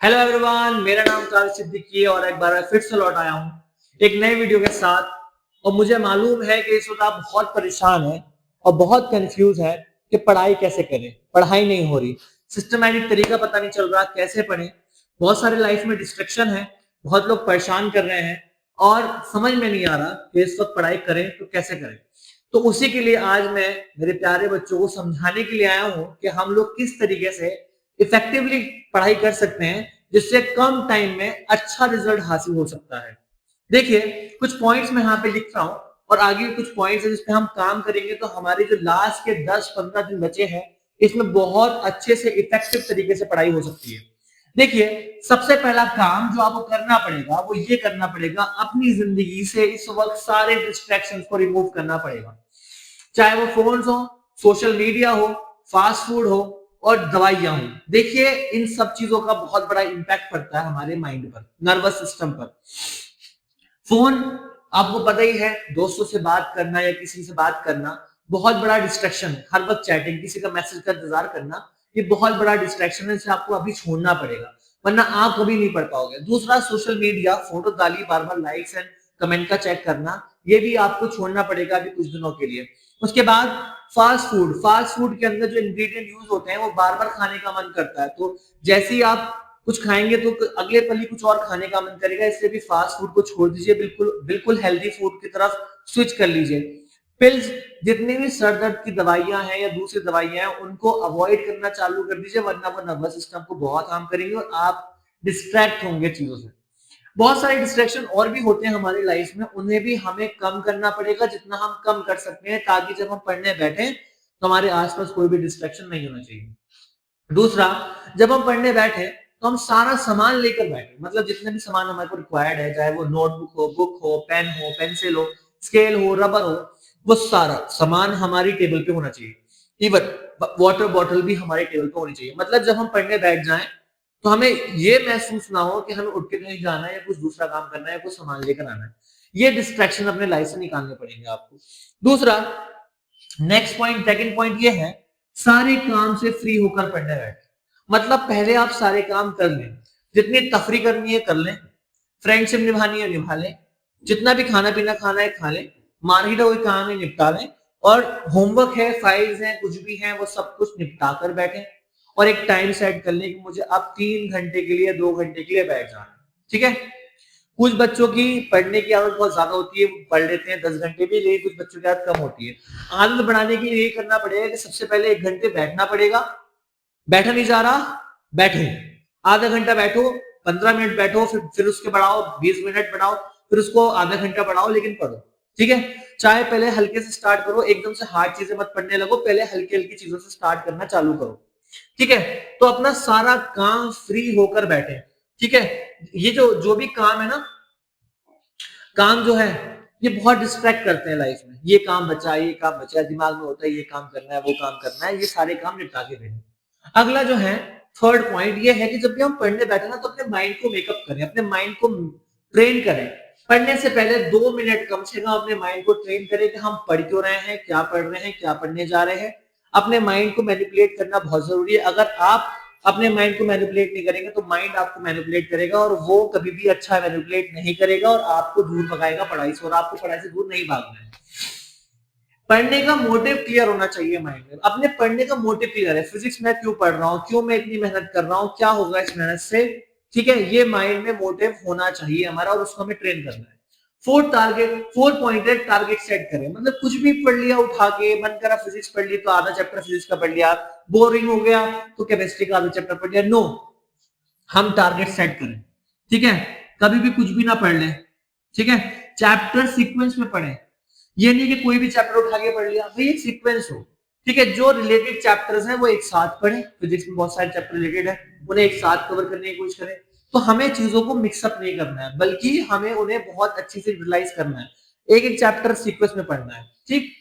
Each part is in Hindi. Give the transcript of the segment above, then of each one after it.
हेलो एवरीवन, मेरा नाम तारिक सिद्दीकी है और एक बार फिर से लौट आया हूँ एक नए वीडियो के साथ। और मुझे मालूम है कि इस वक्त आप बहुत परेशान हैं और बहुत कंफ्यूज है कि पढ़ाई कैसे करें। पढ़ाई नहीं हो रही, सिस्टमैटिक तरीका पता नहीं चल रहा कैसे पढ़ें। बहुत सारे लाइफ में डिस्ट्रक्शन है, बहुत लोग परेशान कर रहे हैं और समझ में नहीं आ रहा कि इस वक्त पढ़ाई करें तो कैसे करें। तो उसी के लिए आज मैं मेरे प्यारे बच्चों को समझाने के लिए आया हूँ कि हम लोग किस तरीके से इफेक्टिवली पढ़ाई कर सकते हैं जिससे कम टाइम में अच्छा रिजल्ट हासिल हो सकता है। देखिए, कुछ पॉइंट्स मैं यहाँ पे लिख रहा हूँ और आगे भी कुछ पॉइंट्स है जिस पे हम काम करेंगे तो हमारे जो लास्ट के 10-15 दिन बचे हैं इसमें बहुत अच्छे से इफेक्टिव तरीके से पढ़ाई हो सकती है। देखिए, सबसे पहला काम जो आपको करना पड़ेगा वो ये करना पड़ेगा, अपनी जिंदगी से इस वक्त सारे डिस्ट्रैक्शंस को रिमूव करना पड़ेगा। चाहे वो फोन्स हो, सोशल मीडिया हो, फास्ट फूड हो और दवाइयां हो। देखिए, इन सब चीजों का बहुत बड़ा इंपैक्ट पड़ता है हमारे माइंड पर, नर्वस सिस्टम पर। फोन, आपको पता ही है, दोस्तों से बात करना या किसी से बात करना बहुत बड़ा डिस्ट्रैक्शन है। हर वक्त चैटिंग, किसी का मैसेज का इंतजार करना, ये बहुत बड़ा डिस्ट्रैक्शन है, इसे आपको अभी छोड़ना पड़ेगा वरना आप कभी नहीं पढ़ पाओगे। दूसरा, सोशल मीडिया, फोटो डाली, बार बार लाइक्स एंड कमेंट का चेक करना, ये भी आपको छोड़ना पड़ेगा अभी कुछ दिनों के लिए। उसके बाद फास्ट फूड के अंदर जो इंग्रेडिएंट यूज होते हैं वो बार बार खाने का मन करता है, तो जैसे ही आप कुछ खाएंगे तो अगले पल ही कुछ और खाने का मन करेगा। इसलिए भी फास्ट फूड को छोड़ दीजिए, बिल्कुल बिल्कुल हेल्दी फूड की तरफ स्विच कर लीजिए। पिल्स, जितनी भी सर दर्द की दवाइयां हैं या दूसरी दवाइयां हैं उनको अवॉइड करना चालू कर दीजिए वरना वो नर्वस सिस्टम को बहुत हार्म करेंगे और आप डिस्ट्रैक्ट होंगे चीजों से। बहुत सारे डिस्ट्रैक्शन और भी होते हैं हमारी लाइफ में, उन्हें भी हमें कम करना पड़ेगा जितना हम कम कर सकते हैं, ताकि जब हम पढ़ने बैठे तो हमारे आसपास कोई भी डिस्ट्रैक्शन नहीं होना चाहिए। दूसरा, जब हम पढ़ने बैठे तो हम सारा सामान लेकर बैठे, मतलब जितने भी सामान हमारे को रिक्वायर्ड है, चाहे वो नोटबुक हो, बुक हो, पेन हो, पेंसिल हो, स्केल हो, रबर हो, वो सारा सामान हमारी टेबल पे होना चाहिए। इवन वाटर बॉटल भी हमारे टेबल पे होनी चाहिए। मतलब जब हम पढ़ने बैठ जाएं तो हमें ये महसूस ना हो कि हमें उठ के कहीं जाना है या कुछ दूसरा काम करना है, कुछ सामान लेकर आना है। ये डिस्ट्रैक्शन अपने लाइफ से निकालने पड़ेंगे आपको। दूसरा, नेक्स्ट पॉइंट, सेकंड पॉइंट ये है, सारे काम से फ्री होकर पढ़ने बैठे। मतलब पहले आप सारे काम कर लें, जितनी तफरी करनी है कर लें, फ्रेंडशिप निभानी है निभा लें, जितना भी खाना पीना खाना है खा लें, मार्केट का कोई काम है निपटा लें, और होमवर्क है, फाइल्स हैं, कुछ भी है वो सब कुछ निपटा कर बैठे और एक टाइम सेट कर लें कि मुझे अब 3 घंटे के लिए, 2 घंटे के लिए बैठ जाना है। ठीक है। कुछ बच्चों की पढ़ने की आदत बहुत ज्यादा होती है, पढ़ लेते हैं 10 घंटे भी, लेकिन कुछ बच्चों की आदत कम होती है। आदत बढ़ाने के लिए ये करना पड़ेगा कि सबसे पहले 1 घंटे बैठना पड़ेगा। बैठा नहीं जा रहा, बैठो, आधा घंटा बैठो, 15 मिनट बैठो, फिर उसके बढ़ाओ, 20 मिनट बढ़ाओ, फिर उसको आधा घंटा बढ़ाओ, लेकिन पढ़ो। ठीक है। चाहे पहले हल्के से स्टार्ट करो, एकदम से हार्ड चीजें मत पढ़ने लगो, पहले हल्की हल्की चीजों से स्टार्ट करना चालू करो। ठीक है। तो अपना सारा काम फ्री होकर बैठे। ठीक है। ये जो जो भी काम है ना, काम जो है ये बहुत डिस्ट्रैक्ट करते हैं लाइफ में। ये काम बचा, ये काम बचा, दिमाग में होता है ये काम करना है, वो काम करना है, ये सारे काम निपटा के देने। अगला जो है, थर्ड पॉइंट ये है कि जब भी हम पढ़ने बैठे ना तो अपने माइंड को मेकअप करें, अपने माइंड को ट्रेन करें। पढ़ने से पहले 2 मिनट कम से कम अपने माइंड को ट्रेन करें कि हम पढ़ क्यों रहे हैं, क्या पढ़ रहे हैं, क्या पढ़ने जा रहे हैं। अपने माइंड को मैनिपुलेट करना बहुत जरूरी है। अगर आप अपने माइंड को मैनिपुलेट नहीं करेंगे तो माइंड आपको मैनिपुलेट करेगा और वो कभी भी अच्छा मैनिपुलेट नहीं करेगा और आपको दूर भगाएगा पढ़ाई से, और आपको पढ़ाई से दूर नहीं भागना है। पढ़ने का मोटिव क्लियर होना चाहिए माइंड में। अपने पढ़ने का मोटिव क्लियर है, फिजिक्स में क्यों पढ़ रहा हूँ, क्यों मैं इतनी मेहनत कर रहा हूँ, क्या होगा इस मेहनत से। ठीक है, ये माइंड में मोटिव होना चाहिए हमारा और उसको हमें ट्रेन करना है। फोर्थ पॉइंट है, टारगेट सेट करें। मतलब कुछ भी पढ़ लिया उठा के, मन करा फिजिक्स पढ़ ली तो आधा चैप्टर फिजिक्स का पढ़ लिया, बोरिंग हो गया तो केमिस्ट्री का आधा चैप्टर पढ़ लिया। नो, हम टारगेट सेट करें। ठीक है। कभी भी कुछ भी ना पढ़ लें। ठीक है। चैप्टर सीक्वेंस में पढ़ें। ये नहीं कि कोई भी चैप्टर उठा के पढ़ लिया, भाई एक सीक्वेंस हो। ठीक है। जो रिलेटेड चैप्टर्स हैं वो एक साथ पढ़ें। फिजिक्स में बहुत सारे चैप्टर रिलेटेड है, उन्हें एक साथ कवर करने की कोशिश करें। तो हमें चीजों को मिक्सअप नहीं करना है, बल्कि हमें उन्हें बहुत अच्छी से यूटिलाइज करना है। एक एक चैप्टर सीक्वेंस में पढ़ना है। ठीक।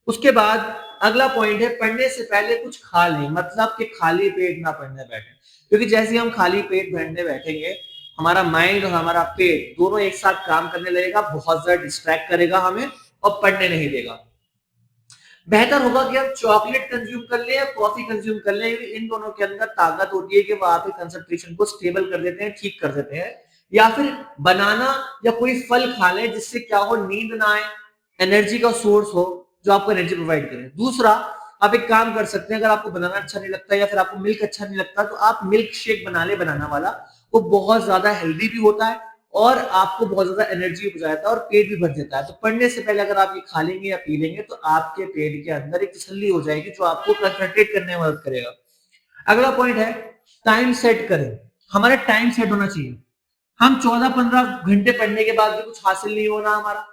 उसके बाद अगला पॉइंट है, पढ़ने से पहले कुछ खा लें। मतलब कि खाली पेट ना पढ़ने बैठे, क्योंकि जैसे हम खाली पेट पढ़ने बैठेंगे हमारा माइंड और हमारा पेट दोनों एक साथ काम करने लगेगा, बहुत ज्यादा डिस्ट्रैक्ट करेगा हमें और पढ़ने नहीं देगा। बेहतर होगा कि हम चॉकलेट कंज्यूम कर ले या कॉफी कंज्यूम कर ले, इन दोनों के अंदर ताकत होती है कि वो आपके कंसंट्रेशन को स्टेबल कर देते हैं, ठीक कर देते हैं। या फिर बनाना या कोई फल खा ले जिससे क्या हो, नींद ना आए, एनर्जी का सोर्स हो जो आपको एनर्जी प्रोवाइड करे। दूसरा, आप एक काम कर सकते हैं, अगर आपको बनाना अच्छा नहीं लगता या फिर आपको मिल्क अच्छा नहीं लगता तो आप मिल्क शेक बना ले, बनाना वाला। वो बहुत ज्यादा हेल्दी भी होता है और आपको बहुत ज्यादा एनर्जी भी जाता है और पेट भी भर देता है। तो पढ़ने से पहले अगर आप ये खा लेंगे या पी लेंगे तो आपके पेट के अंदर एक तसल्ली हो जाएगी जो आपको कंसंट्रेट करने में मदद करेगा। अगला पॉइंट है टाइम सेट करें। हमारा टाइम सेट होना चाहिए। हम 14-15 घंटे पढ़ने के बाद भी कुछ हासिल नहीं होना हमारा,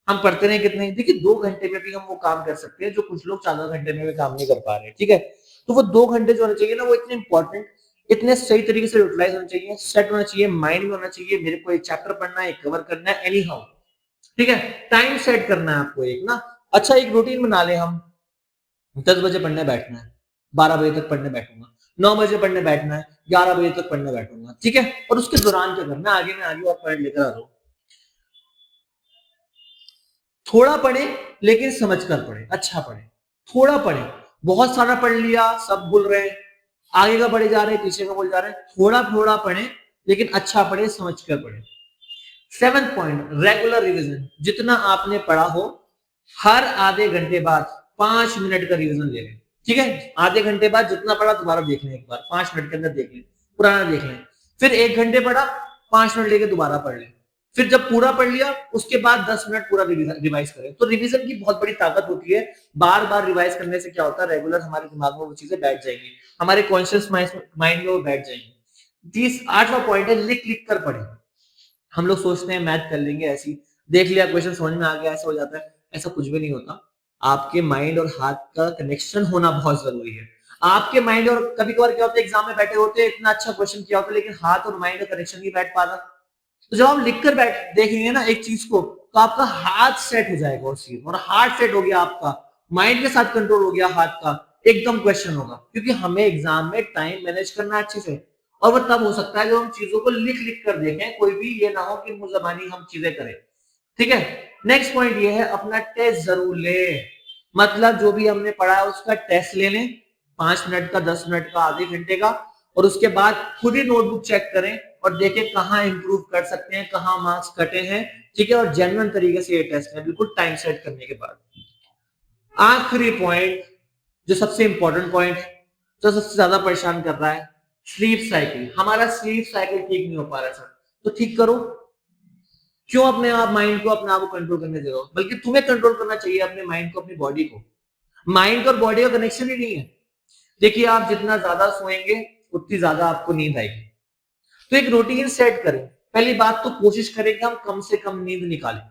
हम पढ़ते रहे कितने, देखिए 2 घंटे में भी हम वो काम कर सकते हैं जो कुछ लोग 14 घंटे में भी काम नहीं कर पा रहे हैं, ठीक है। तो वो 2 घंटे जो होने चाहिए ना, वो इतने इंपॉर्टेंट, इतने सही तरीके से यूटिलाइज होना चाहिए, सेट होना चाहिए, माइंड में होना चाहिए, मेरे को एक चैप्टर पढ़ना है, कवर करना है, एनी हाउ, ठीक है। टाइम सेट करना है आपको एक ना, अच्छा एक रूटीन बना ले हम, 10 बजे पढ़ने बैठना है, 12 बजे तक पढ़ने बैठूंगा, 9 बजे पढ़ने बैठना है, 11 बजे तक पढ़ने बैठूंगा, ठीक है। और उसके दौरान क्या करना है, आगे मैं आगे और पॉइंट लेकर आ रहा हूं। थोड़ा पढ़े लेकिन समझ कर पढ़े, अच्छा पढ़े, थोड़ा पढ़े। बहुत सारा पढ़ लिया, सब भूल रहे हैं, आगे का पढ़े जा रहे हैं, पीछे का बोल जा रहे हैं। थोड़ा थोड़ा पढ़े लेकिन अच्छा पढ़े, समझ कर पढ़े। 7th point, regular revision. जितना आपने पढ़ा हो हर आधे घंटे बाद 5 मिनट का रिवीजन ले लें, ठीक है। आधे घंटे बाद जितना पढ़ा दोबारा देख लें, एक बार 5 मिनट के अंदर देख लें, पुराना देख लें। फिर 1 घंटे पढ़ा, 5 मिनट लेके दोबारा पढ़ लें। फिर जब पूरा पढ़ लिया उसके बाद 10 मिनट पूरा रिवाइज करें। तो रिवीजन की बहुत बड़ी ताकत होती है। बार बार रिवाइज करने से क्या होता है, रेगुलर हमारे दिमाग में वो चीजें बैठ जाएंगी, हमारे कॉन्शियस माइंड में वो बैठ जाएंगी। 8वां पॉइंट है लिख लिख कर पढ़े। हम लोग सोचते हैं मैथ कर लेंगे, ऐसी देख लिया, क्वेश्चन समझ में आ गया, ऐसा हो जाता है। ऐसा कुछ भी नहीं होता। आपके माइंड और हाथ का कनेक्शन होना बहुत जरूरी है। आपके माइंड और कभी कभार क्या होता है, एग्जाम में बैठे होते हैं, इतना अच्छा क्वेश्चन किया होता है लेकिन हाथ और माइंड का कनेक्शन नहीं बैठ पाता। तो जब आप लिख कर बैठ देखेंगे ना एक चीज को, तो आपका हाथ सेट हो जाएगा उस चीज, और हार्ट सेट हो गया आपका, माइंड के साथ कंट्रोल हो गया हाथ का, एकदम क्वेश्चन होगा। क्योंकि हमें एग्जाम में टाइम मैनेज करना है अच्छे से, और वो तब हो सकता है जब हम चीजों को लिख लिख कर देखें, कोई भी ये ना हो कि मुंह जबानी हम चीजें करें, ठीक है। नेक्स्ट पॉइंट ये है अपना टेस्ट जरूर ले। मतलब जो भी हमने पढ़ा है उसका टेस्ट ले लें, 5 मिनट का, 10 मिनट का, आधे घंटे का। और उसके बाद खुद ही नोटबुक चेक करें और देखें कहाँ इंप्रूव कर सकते हैं, कहाँ मार्क्स कटे हैं, ठीक है। और जेन्युइन तरीके से ये टेस्ट है, बिल्कुल टाइम सेट करने के बाद। आखिरी पॉइंट, जो सबसे इंपॉर्टेंट पॉइंट है, जो सबसे ज्यादा परेशान कर रहा है, स्लीप साइकिल। हमारा स्लीप साइकिल ठीक नहीं हो पा रहा है सर, तो ठीक करो। क्यों अपने आप माइंड को, अपने आप को कंट्रोल करने दे रहे हो, बल्कि तुम्हें कंट्रोल करना चाहिए अपने माइंड को, अपनी बॉडी को। माइंड और बॉडी का कनेक्शन ही नहीं है। देखिए आप जितना ज्यादा सोएंगे उतनी ज्यादा आपको नींद आएगी। तो एक रूटीन सेट करें। पहली बात तो कोशिश करें कि हम कम से कम नींद निकालें,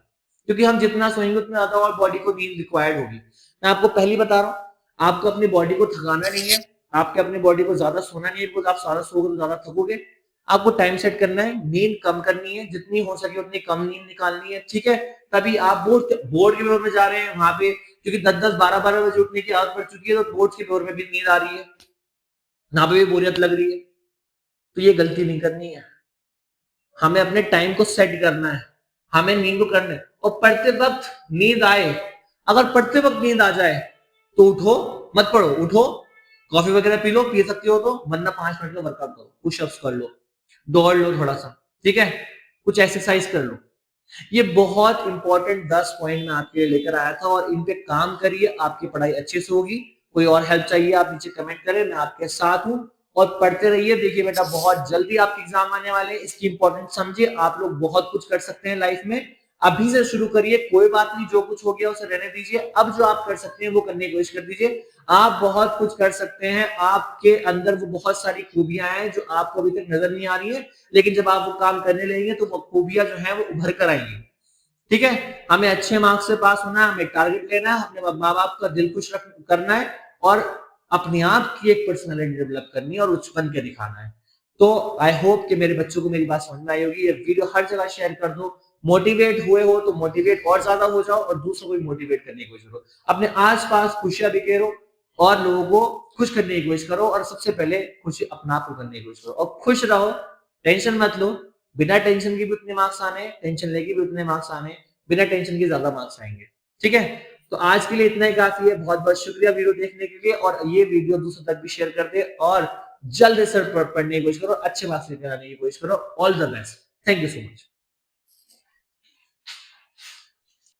क्योंकि हम जितना सोएंगे उतना ज्यादा और बॉडी को नींद रिक्वायर्ड होगी। मैं आपको पहली बता रहा हूं, आपको अपनी बॉडी को थकाना नहीं है, आपके अपनी बॉडी को ज्यादा सोना नहीं है, बिकॉज आप ज्यादा सोओगे तो ज्यादा थकोगे। आपको टाइम सेट करना है, नींद कम करनी है, जितनी हो सके उतनी कम नींद निकालनी है, ठीक है। तभी आप बोर्ड के पेपर में जा रहे हैं वहां पे, क्योंकि 10-10 12-12 बजे उठने की आदत पड़ चुकी है, तो बोर्ड के पेपर में भी नींद आ रही है, ना भी बोरियत लग रही है। तो ये गलती नहीं करनी है। हमें अपने टाइम को सेट करना है, हमें नींद को करना है। और पढ़ते वक्त नींद आए, अगर पढ़ते वक्त नींद आ जाए तो उठो, मत पढ़ो, उठो, कॉफी वगैरह पी लो, पी सकते हो तो, वरना 5 मिनट का वर्कआउट करो, पुशअप्स कर लो, दौड़ लो थोड़ा सा, ठीक है, कुछ एक्सरसाइज कर लो। ये बहुत इंपॉर्टेंट 10 पॉइंट मैं आपके लिए लेकर आया था, और इन पे काम करिए, आपकी पढ़ाई अच्छे से होगी। कोई और हेल्प चाहिए आप नीचे कमेंट करें, मैं आपके साथ हूं। और पढ़ते रहिए। देखिए बेटा, बहुत जल्दी आपके एग्जाम आने वाले हैं, इसकी इंपॉर्टेंस समझिए। आप लोग बहुत कुछ कर सकते हैं लाइफ में, अभी से शुरू करिए। कोई बात नहीं, जो कुछ हो गया उसे रहने दीजिए, अब जो आप कर सकते हैं वो करने की कोशिश कर दीजिए। आप बहुत कुछ कर सकते हैं, आपके अंदर वो बहुत सारी खूबियां हैं जो आपको अभी तक नजर नहीं आ रही है, लेकिन जब आप वो काम करने लगेंगे तो वो खूबियां जो है वो उभर कर आएंगी, ठीक है। हमें अच्छे मार्क्स से पास होना है, हमें टारगेट लेना है, अपने माँ बाप का दिल खुश करना है, और अपने आप की एक पर्सनालिटी डेवलप करनी है और उच्च बन के दिखाना है। तो आई होप कि मेरे बच्चों को मेरी बात समझ में आई होगी। ये वीडियो हर जगह शेयर कर दो। मोटिवेट हुए हो तो मोटिवेट और ज्यादा हो जाओ, और दूसरों को भी मोटिवेट करने की कोशिश करो। अपने आसपास खुशियां बिखेरो और लोगों को खुश करने की कोशिश करो, और सबसे पहले खुशी अपना आप को करने की कोशिश करो, और खुश रहो, टेंशन मत लो। बिना टेंशन के भी उतने मार्क्स आने, टेंशन लेके भी उतने मार्क्स आने, बिना टेंशन के ज्यादा मार्क्स आएंगे, ठीक है। तो आज के लिए इतना ही काफी है। बहुत बहुत शुक्रिया वीडियो देखने के लिए, और ये वीडियो दूसरों तक भी शेयर कर दे, और जल्द से पढ़ने की कोशिश करो, अच्छे मार्क्स लेकर आने की कोशिश करो। All the best, thank you so much.